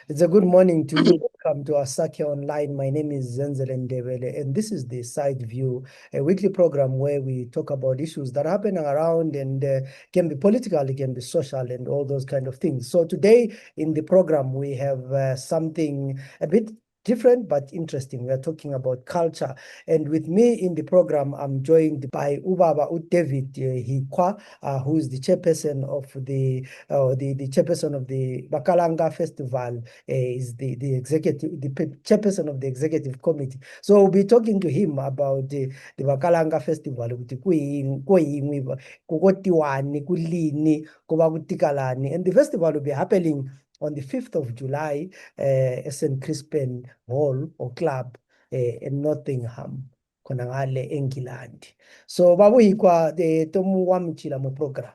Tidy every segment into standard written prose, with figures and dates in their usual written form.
It's a good morning to you. Welcome to Asake Online. My name is Zenzel Ndebele, and this is the Side View, a weekly program where we talk about issues that happen around and can be political, it can be social, and all those kind of things. So today in the program, we have something a bit different but interesting. We are talking about culture. And with me in the program, I'm joined by Ubaba David Hikwa, who is the chairperson of the chairperson of the Bakalanga Festival, is the executive, the chairperson of the executive committee. So we'll be talking to him about the Bakalanga Festival, ukuthi kukotiwani, kulini, kuba kutikalani. And the festival will be happening on the 5th of July, St. Crispin Hall or Club in Nottingham, khona ngale eNgilandi. So babuyikwa tomu wamchila mu program.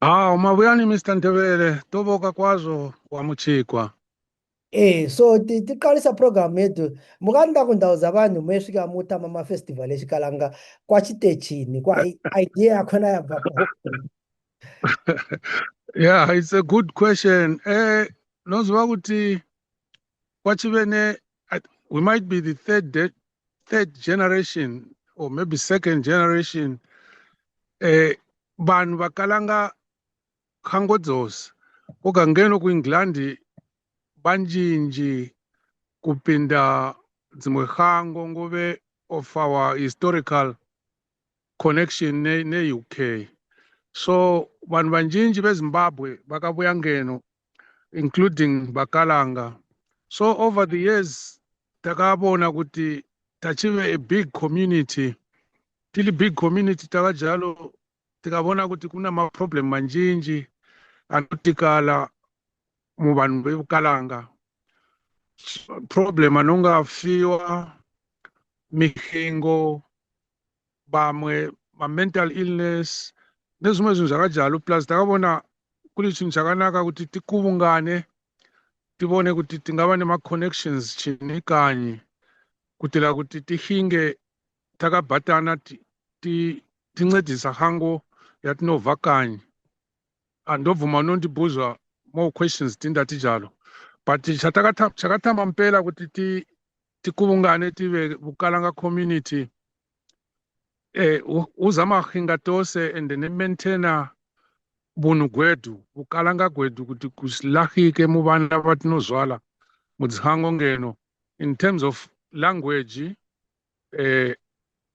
Mavuyani Mr. Ndebele, toboka kwazo wamuchikwa. So tiqalisa program yethu mukanda kundawo zabantu mesfika mutama ama-festival exikalanga kwachitechini kwa idea yakhona yabva Yeah, it's a good question. Nozwa kuti kwachivene, we might be the third generation or maybe second generation. Vanhu vakalanga khangodzos ukangeno kuEnglandi banjinji kupinda dzimwe khango ngove of our historical connection ne-UK. So vanhu vanjinji veZimbabwe vakavuya ngeno, including Bakalanga. So over the years takabona kuti tachive a big community, tili big community takajalo tikabona kuti kuna maproblem manjinji anotikala mu vanhu veBukalanga. Problem anongafiwa, mihingo, bamwe ma-mental illness, nezimwe zvinhu zvakajalo. Plus takabona kuri chinhu chakanaka kuti tikuvungane tivone kuti tingava nema-connections chini kanyi kutira kuti tihinge takabhatana tincedisa hango yatinobva kanyi. Andobvuma unondibvunza more questions tindatijalo. But chakatamba mpela kuti tikuvungane tive Bukalanga community uzama hinga tose and ne-maintaina bunhu gwedu Bukalanga gwedu kuti kusilahike mu vana vatinozvala mudzihango ngeno in terms of language,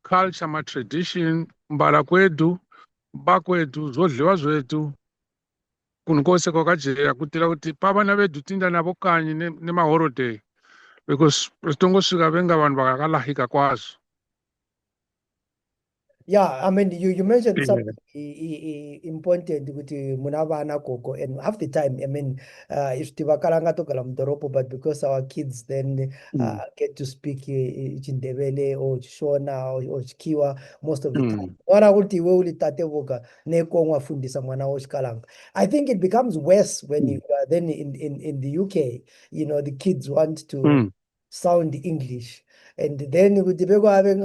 culture, ma-tradition, mbala kwedu, mba kwedu, zodliwa zwetu kunhu kwose kwakajeka kutira kuti pavana vedu tinda navo kanyi nemaholiday because tongosvika venga vanhu vakakalahika kwazvo. Yeah, I mean, you mentioned something important ukuthi munavana gogo, and half the time, I mean, if tivakalanga tokala mudoropo, but because our kids then get to speak Chindebele or Shona or Chikiwa most of the time. Ora kuti we ulitatevuka nekongwa fundisa mwana woxikalanga. I think it becomes worse when you are then in the UK, you know, the kids want to sound English. And then with an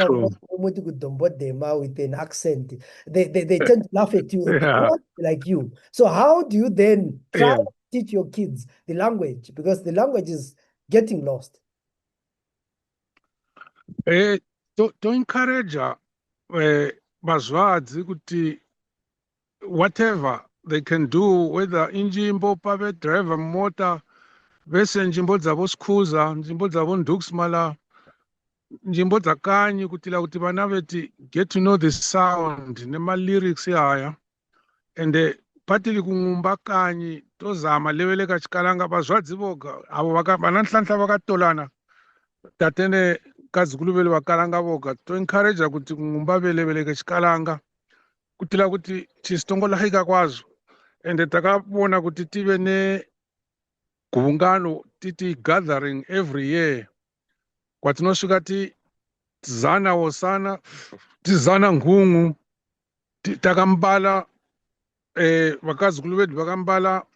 accent, they tend to laugh at you, like you. So how do you then try to teach your kids the language? Because the language is getting lost. To encourage Bazwadzi kuti whatever they can do, whether injimbo pave driver motor, vese njimbo dzavo skhuza, njimbo dzavo nduksmala, njimbo dzakanyi kutila kuti vana veti get to know the sound nema-lyrics haya and patili kung'umba kanyi tozama leveleka chikalanga Bazwadzi voga avo vana nhlanhla vakatolana tatene kadzikulu vele Vakalanga voga to encourage kuti kung'umba veleveleke chikalanga kutila kuti chisitongolahika kwazvo and takabona kuti tive negungano titi gathering every year kwatinosvika tizana wosana tizana ngungu takambala vakadzikulu vedu vakambala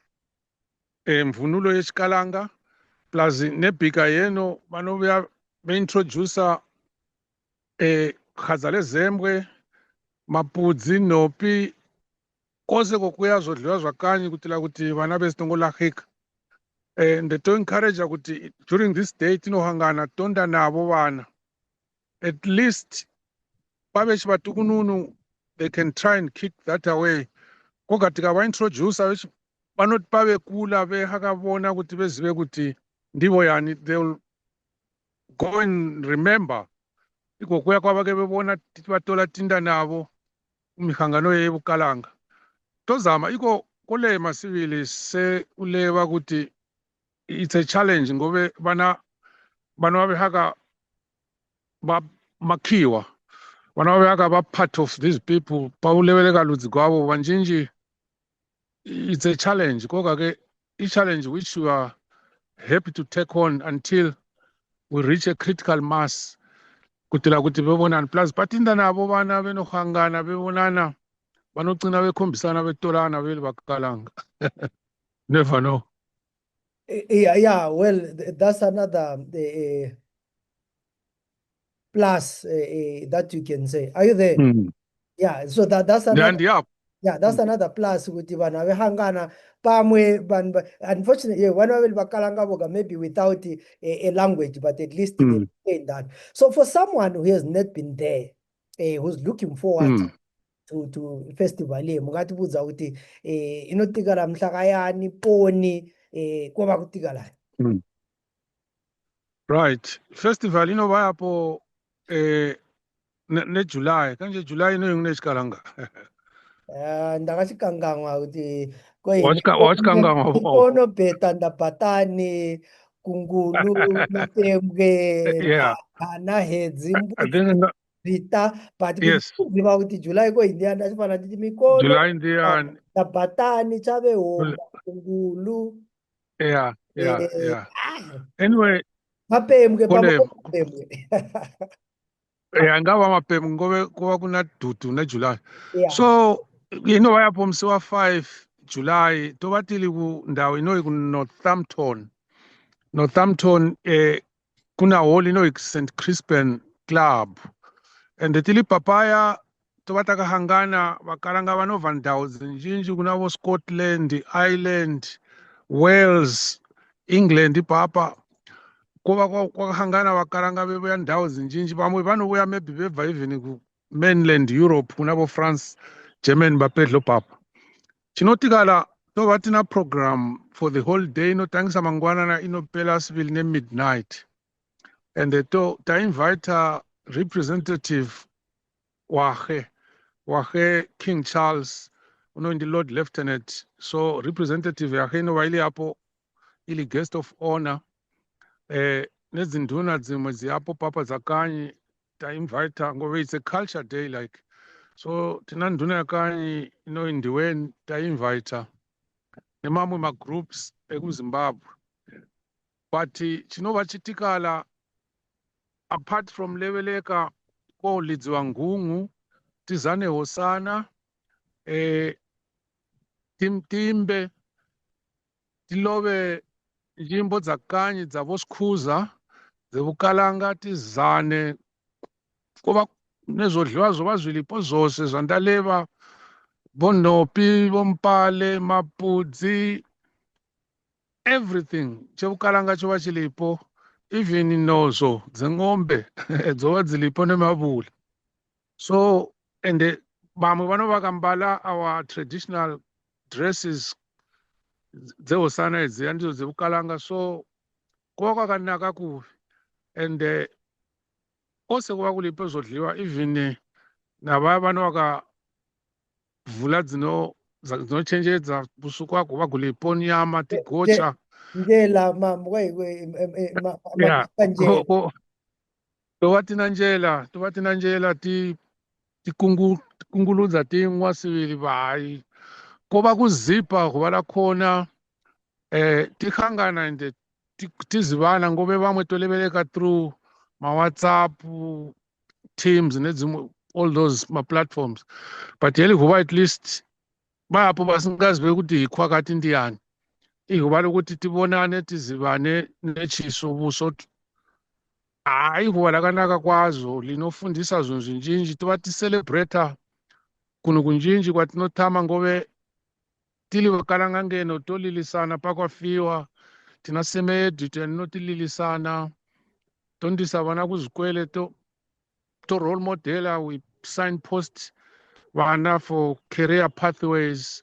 mvunulo yechikalanga plus nebhika yeno vanovuya veintrodusa khadza lezembwe, mapudzi, nhopi, kwose kokuya zvodliwa zvakanyi kutila kuti vana vesitongolahika. and to encourage ukuthi during this day tinohangana tonda navo vana, at least babe chivatukununu, they can try and kick that away. Koga tikavaintroduce vanoti pavekula vehakavona kuti vezive kuti ndivo yani, they'll go and remember iko kuya kwavake vevona tichivatola tinda navo kumihangano yevukalanga. Tozama iko kule masivili se uleva kuti it's a challenge ngobe vana vavehaka makhiwa, vana vavehaka va part of these people pauleveleka ludzi gwavo vanjinji. It's a challenge koga ke i-challenge which we are happy to take on until we reach a critical mass kutila kuti bebonana. Plus batinda nabo vana venohangana bebonana vanogcina vekhombisana vetolana veli vakalanga. Never know. Yeah, well, that's another plus that you can say. Are you there? Yeah, so that's another. Yeah, that's another plus with vana vehangana pamwe. Unfortunately, one will bakalanga boga maybe without a language, but at least they explain that. So for someone who has not been there, who's looking forward to festival mungati budza kuti inotikala mhlakayani poni kwaba kutikala. Right, festival inovaya po ne July kanje July ino yungnesikalanga. Ndakachikangangwa kuti wachikangangwa beta ndapatani kungulu mapembwe anahedzi vita but kuziva kuti July ko India ndachifana titi mikono July Indian ndapatani chavehomba kungulu. Yeah. Anyway, mapembwe ngava mapembwe ngove kuva kuna dutu na July. So inovaya po msi wa 5 July tovatili ku ndawo inoyi ku Northampton kuna hall inoyi St. Crispin Club, and tili papaya tovatakahangana vakalanga vanobva ndawo zinjinji kunavo Scotland, Ireland, Wales, England ipapa kuva kwakahangana vakalanga vevuya ndawo zinjinji. Vamwe vanouya maybe vebva even ku mainland Europe kunavo France, Germany vapedlo papa. Chinotikala tova tina program for the whole day inotangisa mangwanana inopela sivili ne midnight, and ta invite a representative wahe King Charles unoindi Lord Lieutenant. So representative yahe inova ili apo ili guest of honor nezinduna dzimwe ziapo papa zakanyi ta invite ngove it's a culture day like. So tina nduna yakanyi inoindiweni ta invite nemamwe magroups ekuZimbabwe, but chinova chitikala apart from leveleka kolidziwa ngungu tizane hosana timbe tilove njimbo dzakanyi dzavosikhuza dzevukalanga tizane kuva nezvodliwa zvova zvilipo zvose zvandaleva vonhopi vompale mapudzi everything chevukalanga chova chilipo, even nozo dzeng'ombe dzova dzilipo nemavula. So and vamwe vanova vakambala our traditional dresses dzehosana idziya ndidzo dzevukalanga. So kuva kwakanaka kuvi, and ose kuva kulipo zvodliwa even navaya vanova vakavhula dzinochenjedza usiku wako vakulipo nyama tigocha tova tina njela tikunguludza timwa sivili vai kova kuzipa kuva lakhona tihangana ende tizivana ngove vamwe toleveleka through WhatsApp, Teams nedzimwe all those platforms, but yeli kuva at least vapo vasingazive kuti hikwakati ndiyani ihuva lokuti tivonane tizivane nechiso vuso. Ihuva lakanaka kwazvo linofundisa zvinhu zvinjinji tova ticelebrata kunhu kunjinji kwatinotama ngove tili vakalanga ngeno tolilisana pakwafiwa tina semedu tenotililisana tondisa vana kuzikwele to role modela, we signpost vana for career pathways.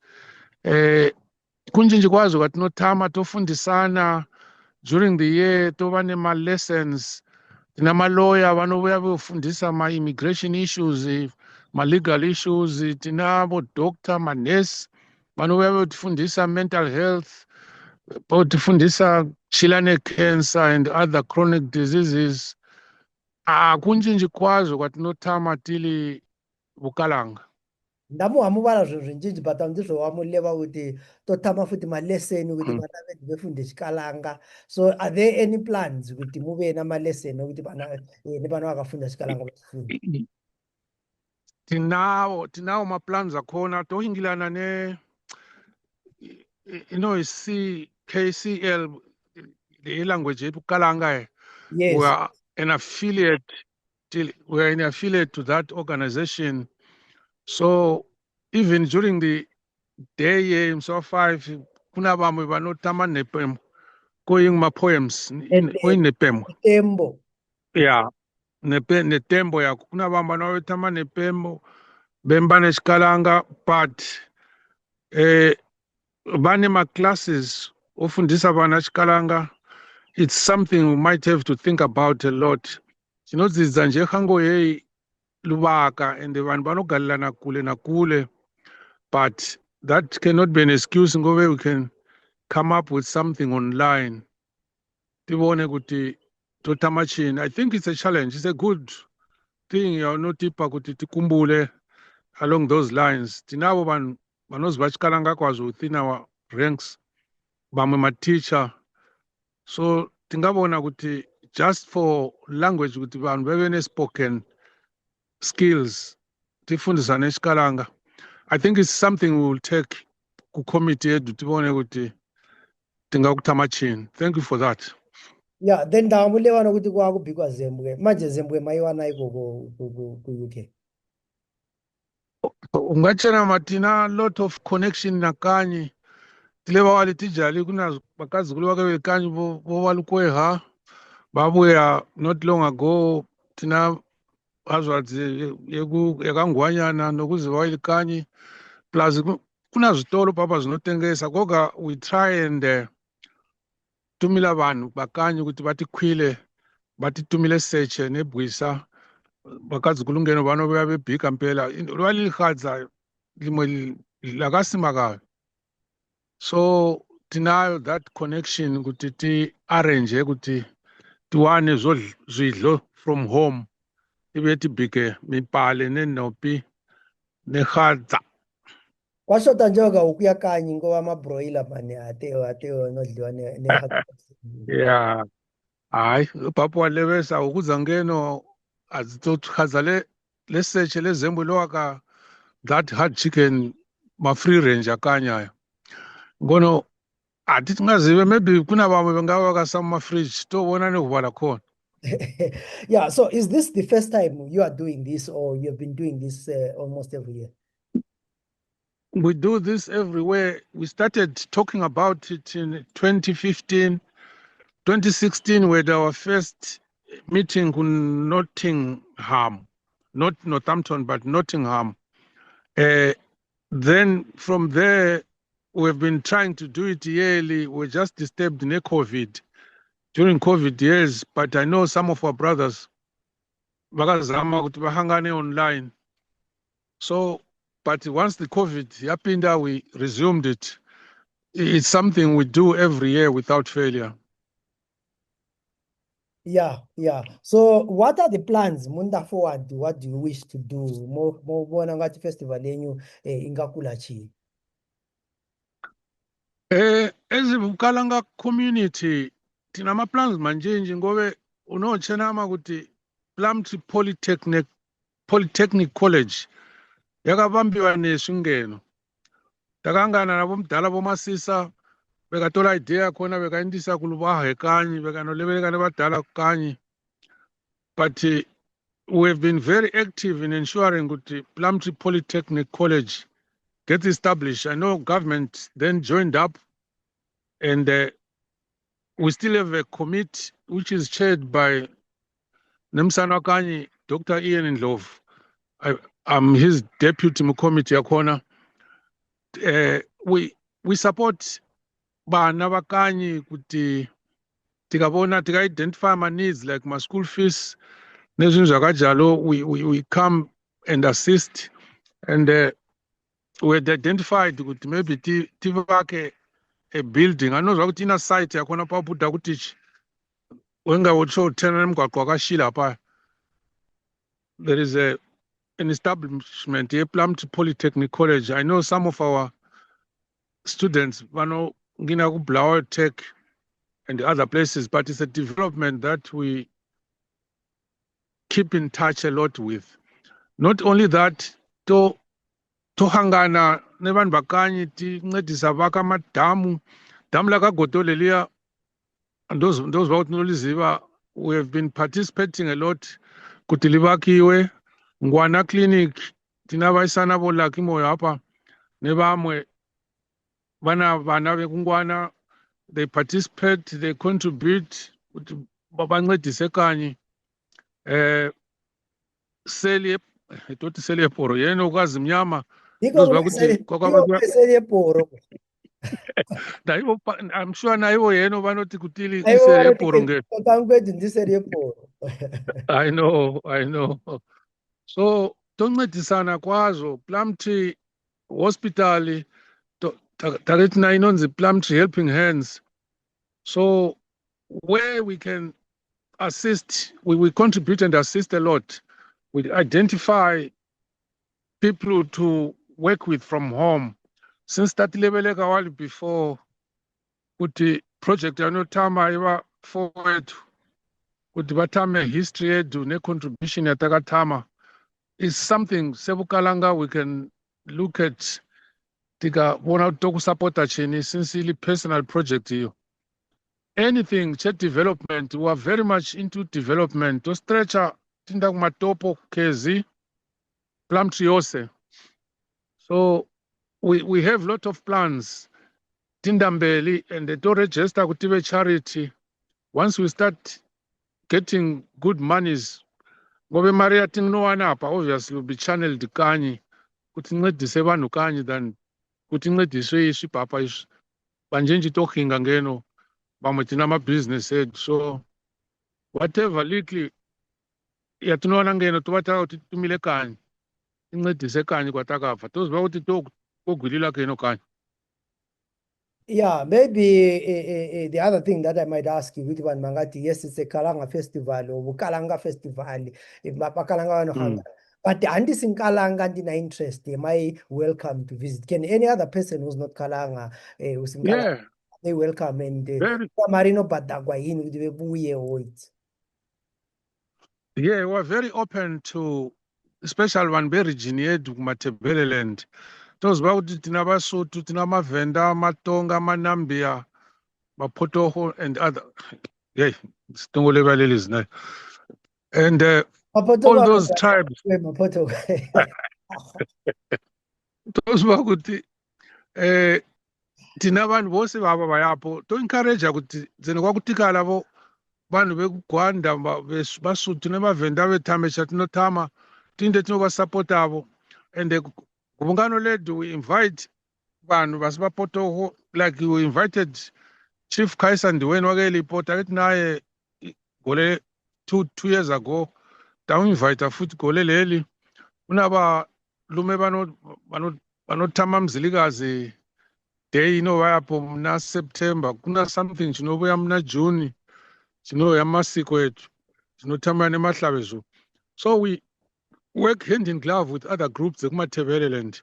Kunjinji kwazo kwatinotama tofundisana during the year, tova nema-lessons. Tinamaloya vanouya vofundisa ma-immigration issues, ma-legal issues. Tinavo-doctor, manurse vanouya votifundisa mental health, votifundisa chilane cancer and other chronic diseases. Kunjinji kwazo kwatinotama tili Bukalanga. ndamuhamuvala zvinhu zvinjinji but handizvo wamuleva kuti totama futi maleseni kuti vana vedu vefunde Chikalanga. So are there any plans kuti muve namaleseni ekuti nevana vakafunda Chikalanga vachifunde? Tinawo ma-plans akhona tohingilana KCL, the language yethu Kalanga. Yes. We are an affiliate to that organization. So even during the day so 5 kuna vamwe vanotama nepemo going ma poems going nepemo Tembo. yeah netembo yako kuna vamwe vanotama nepemo bemba neChikalanga, but vane ma classes ofundisa vana Chikalanga. It's something we might have to think about a lot. Chinodzidza nje khango yei luvaka and vanhu vanogalilana kule nakule, but that cannot be an excuse ngove we can come up with something online. Tivone kuti totama chini. I think it's a challenge. It's a good thing notipa kuti tikumbule along those lines. Tinavo vanhu vanoziva Chikalanga kwazvo within our ranks, vamwe ma-teacher. So tingavona kuti just for language kuti vanhu veve ne-spoken skills tifundisane Chikalanga. I think it's something we will take ku committee yedu tivone kuti tingakutama chini. Thank you for that. Yeah, then ndamuleva nokuti kwakubhikwa Zembwe. Manje Zembwe maiwana iko ku UK. Ungachena matina lot of connection na Kanyi. Tileva wali tijali kuna vakazukulu vake vekanyi vo walukweha babuya not long ago. Tina hazwadzi yakangwanyana nokuziva wali Kanyi, plus kuna zvitoro papa zvinotengesa koga. We try and tumila vanhu vakanyi kuti vatikwile vatitumile seche nebwisa vakadzukulu ngeno vanovea vebhika mpela riva lilihadza limwe lakasimakayo. So tinayo that connection kuti ti-arrange kuti tiwane zvidlo from home, ive tibhike mipale nenopi nehadza. Kwashota njenga ukuya Kanyi ngova mabroiler mani ateo nodliwa Yeah. Hayi papa walevesa ukudza ngeno adzitohadza leseche lezembwe lowaka that hard chicken ma-free range akanyi ayo ngono hati tingazive maybe kuna vamwe vangava vakasama mafridge toona nekuvala khona. Yeah, so is this the first time you are doing this or you've been doing this almost every year? We do this everywhere. We started talking about it in 2015, 2016. We had our first meeting in Nottingham, not Northampton, but Nottingham. Then from there, we've been trying to do it yearly. We're just disturbed in COVID, during COVID years, but I know some of our brothers vakazama kuti vahangane online. So, but once the COVID happened, we resumed it. It's something we do every year without failure. Yeah. So what are the plans munda forward? What do you wish to do? More ngati festival yenyu ingakula chi? As a Bukalanga community, tina ma-plans manjinji ngove unochenama kuti Plumtree Polytechnic College yakavambiwa nesvingeno. Takangana navo mudala vomasisa vekatola idea khona vekaendisa kuluvaha ekanyi vekanolevereka nevadala kukanyi. But we have been very active in ensuring kuti Plumtree Polytechnic College gets established. I know government then joined up and we still have a committee which is chaired by Nemsana Kanyi, Dr. Ian Ndlovu. I'm his deputy committee yakona. We support bana bakanyi kuti tikabona tika-identify my needs like my school fees nezinto zakajalo, we come and assist, and we had identified kuti maybe tivake a building. Anozwa kuti ina site yakona pabuda kuti wenga wotsho tena nemgwaqo wakashila pa. There is an establishment here, Plumtree Polytechnic College. I know some of our students ngina ku Blair Tech and other places, but it's a development that we keep in touch a lot with. Not only that, to hangana nevanhu vakanyi tincedisa vaka madamu lakagodoleliya ndozva kuti tinoliziva. We have been participating a lot kuti livakiwe. Ngwana Clinic tina vaisana vo Lucky Moyo apa nevamwe vana vekungwana, they participate, they contribute kuti vancedise kanyi. Seli itoti seli yeporo yeno kwazi mnyama ndozva kuti I'm sure naivo yeno vanoti kuti iseri yeporo I know. So toncedisana kwazo. Plumtree Hospital taketi nayo inonzi Plumtree Helping Hands. So where we can assist, we contribute and assist a lot. We identify people to work with from home. Since that level a while before, kuti project yanotama iva forward, kuti vatame history yedu ne contribution yatakatama is something sebukalanga we can look at. Tika wona toku supporta chini since ili personal project hiyo. Anything chat development, we are very much into development. To stretcha tinda kumatopo kezi Plumtree yose. So we have a lot of plans tindambeli, and to register kutive charity. Once we start getting good monies, ngobe Maria tingnowana apa obviously will be channeled kanyi kuti ncedise vanhu kanyi than kuti ncediswe isu papa isu banjenji tokinga ngeno vamwe tina mabusiness edu. So whatever little yatinoona ngeno tovataka kuti tumile kanyi tincedise kanyi kwatakabva toziva kuti togwilila keno kanyi. Yeah, maybe the other thing that I might ask you, which one mangati, yes, it's a Kalanga festival or Kalanga festival, Kalanga Hanga. But Andis in Kalanga ndina interest, am I welcome to visit? Can any other person who's not Kalanga, who's in Kalanga, they welcome and Marino Badagwa in with the Buye or it? Yeah, we're very open to special one very genius Matebeleland. Those about Tinabasutu, Tinamavenda, Matonga, Manambia, Mapotoho, and other. Yeah, is nice. And all those tribes. Those Baguti, Tinavan Vose Babayapo, to encourage Aguti, Zenawakutika Lavo, Ban Guanda, Basu, Tinema Venda, Tameshat Notama, Tindetova Sapotavo, and the Gungano led, we invite Ban Vasbapoto, like you invited Chief Kaisan Duane Wageli Potaret Nae Gole 2 years ago. Down invite a foot Gole Leli. Unaba Lumebano Tamam Ziligazi day, na September, kuna something, we am na June, Yamasikwet, Tamane Matlavezu. So we work hand in glove with other groups, the Matebeleland.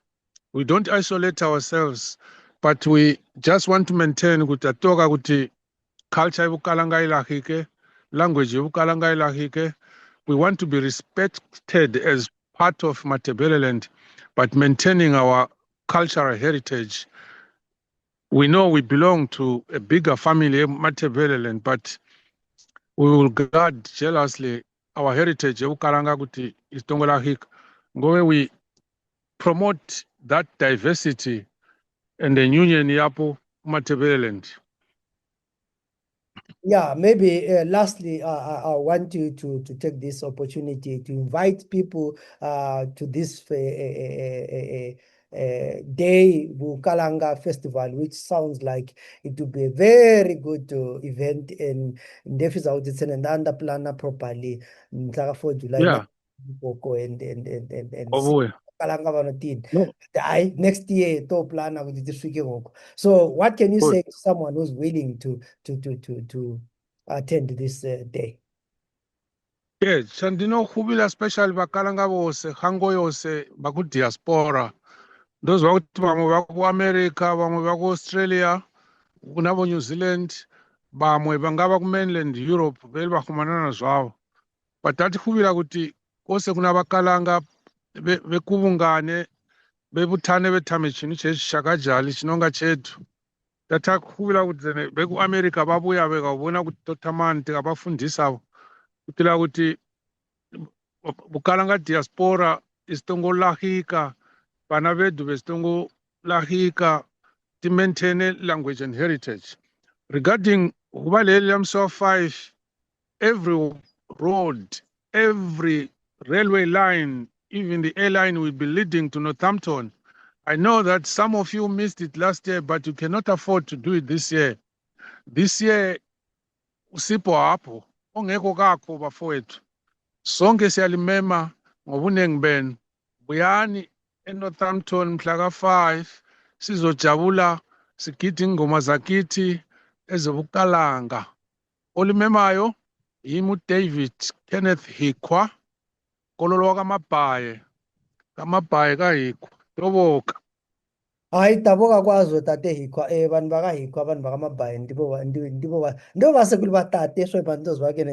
We don't isolate ourselves, but we just want to maintain Gutatoga Guti culture Bukalanga Ilahike, language Bukalanga Ilahike. We want to be respected as part of Matebeleland, but maintaining our cultural heritage. We know we belong to a bigger family, Matebeleland, but we will guard jealously our heritage, Bukalanga Guti Istongolahik, where we promote that diversity and the union Yapo Matebeleland. Yeah, maybe lastly, I want you to take this opportunity to invite people to this day Bukalanga Festival, which sounds like it will be a very good event in Ndefisa and under planner properly for July Yeah, next and see Obuya. Kalanga Vanotin. No, Next year to plan with this weekend. So what can you good. say to someone who's willing to attend this day? Yes, chandinokhubila special vakalanga vose hango yose vakudiaspora ndozva kuti vamwe vakuamerica vamwe vakuaustralia kunavo new zealand vamwe vangava kumainland europe veli vakumanana zvavo but tatikuvira kuti kwose kuna vakalanga vekuvungane vevutane vetame chinhu chechi chakajali chinonga chedu tatakuvira kuti vekuamerica vabuya vekavona kuti totamani tikavafundisa kutira kuti Bukalanga diaspora isitongolahika vana vedu vesitongolahika to maintain language and heritage. Regarding Hubaleli Lamso 5, every road, every railway line, even the airline will be leading to Northampton. I know that some of you missed it last year, but you cannot afford to do it this year. This year, usipo hapo, ongeko kako bafowethu. Sonke siyalimema ngobunengi benu. Buyani eNorthampton mhla ka-5 sizojabula sigide ingoma zakithi ezobukalanga. Olimemayo yimi uDavid Kenneth Hikwa, kololo kaMabhaye kaHikwa. Toboka. Hayi daboka kwazo tate hikwa vanhu vakahikwa vanhu vakamabhayi ndivo vasekulu vatate so pandozwa ke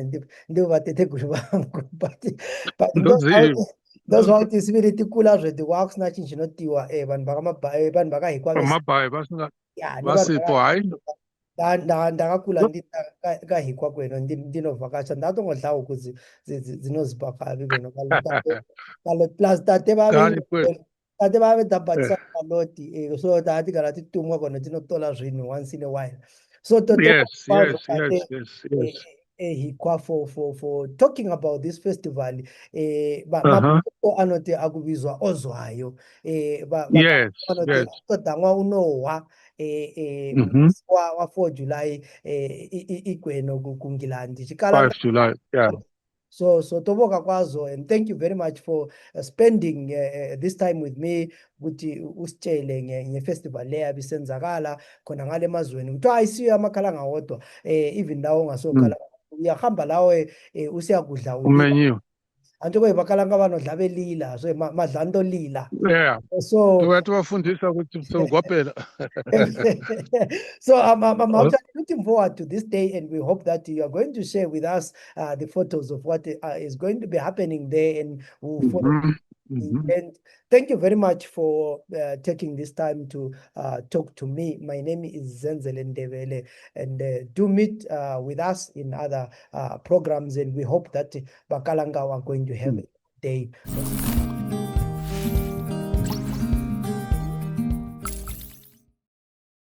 ndivo vateteguru vangu but Ndozivi. ndozwa kuti siviri tikula zveti kwakusina chinhu chinotiwa vanhu vakamabhayi vanhu vakahikwa Amabhaye ya basipo hayi. ndakakula kahikwa kweno ndinovhakacha ndatongodla huku dzinozipa kavi kweno plus tate Kani kwethu. tate vave dabhatisa kaloti so tati kana titumwa kweno tinotola zvinhu once in a while so Yes. hikwa for talking about this festival Uh-huh. mabhuku anoti akuvizwa ozwayo anoti todhamwa unohwa wa4 July igweno kungilandi 5 July, yeah. So toboka kwazo, and thank you very much for spending this time with me ukuthi usitshele ngefestival le yabisenzakala khona ngale mazweni kuthiwa ayisiyo amakhalanga wodwa even lawo ngasokhala uyahamba lawe usiyakudla Umenyiwe. anti kwebakalanga banodla belila so madlanto lila Yeah. so tubafundisa ukuthi sokwaphela. So I'm actually looking forward to this day, and we hope that you are going to share with us the photos of what is going to be happening there, and we'll follow. And thank you very much for taking this time to talk to me. My name is Zenzele Ndebele, and do meet with us in other programs, and we hope that Bakalanga are going to have a day.